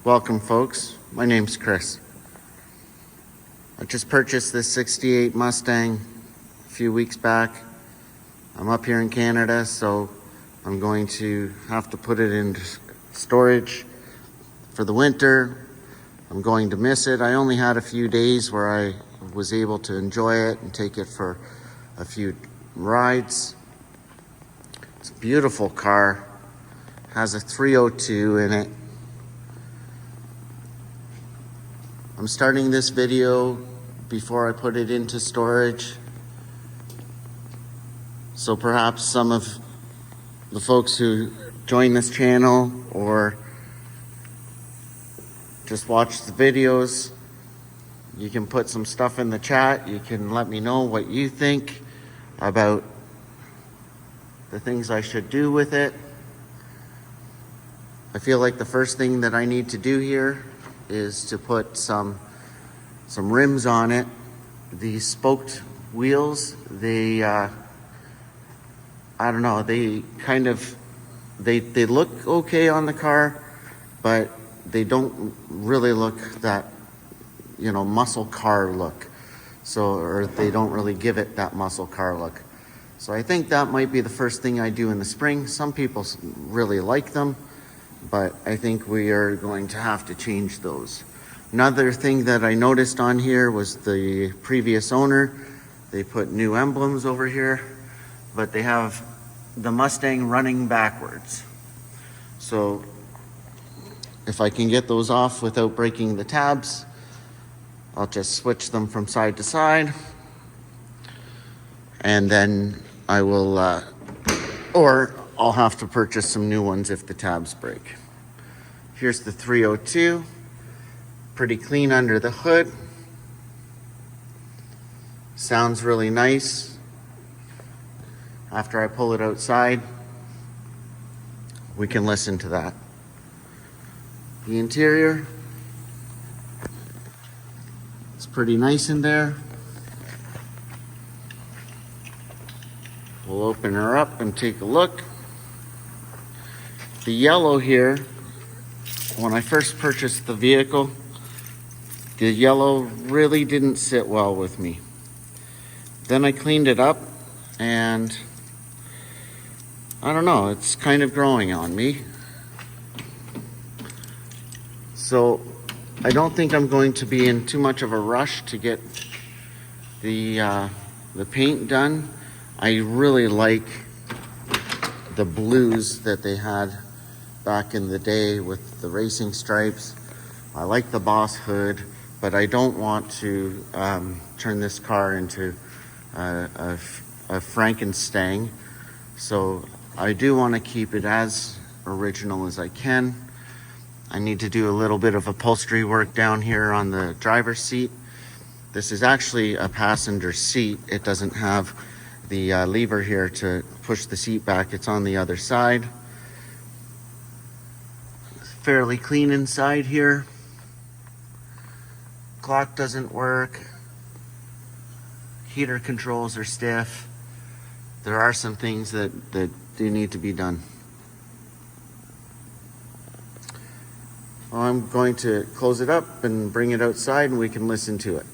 Welcome, folks. My name's Chris. I just purchased this 68 Mustang a few weeks back. I'm up here in Canada, so I'm going to have to put it in storage for the winter. I'm going to miss it. I only had a few days where I was able to enjoy it and take it for a few rides. It's a beautiful car. Has a 302 in it. I'm starting this video before I put it into storage, so perhaps some of the folks who join this channel or just watch the videos, you can put some stuff in the chat. You can let me know what you think about the things I should do with it. I feel like the first thing that I need to do here is to put some rims on it. These spoked wheels, they I don't know, they kind of they look okay on the car, but they don't really look that, you know, muscle car look. So, or they don't really give it that muscle car look. So I think that might be the first thing I do in the spring. Some people really like them, but I think we are going to have to change those. Another thing that I noticed on here was the previous owner. They put new emblems over here, but they have the Mustang running backwards. So if I can get those off without breaking the tabs, I'll just switch them from side to side. And then I will, or I'll have to purchase some new ones if the tabs break. Here's the 302. Pretty clean under the hood. Sounds really nice. After I pull it outside, we can listen to that. The interior, it's pretty nice in there. We'll open her up and take a look. The yellow here, when I first purchased the vehicle, the yellow really didn't sit well with me. Then I cleaned it up and I don't know, it's kind of growing on me. So I don't think I'm going to be in too much of a rush to get the paint done. I really like the blues that they had back in the day with the racing stripes. I like the Boss hood, but I don't want to turn this car into a Frankenstein. So I do want to keep it as original as I can. I need to do a little bit of upholstery work down here on the driver's seat. This is actually a passenger seat. It doesn't have the lever here to push the seat back. It's on the other side. It's fairly clean inside here. Clock doesn't work. Heater controls are stiff. There are some things that do need to be done. Well, I'm going to close it up and bring it outside and we can listen to it.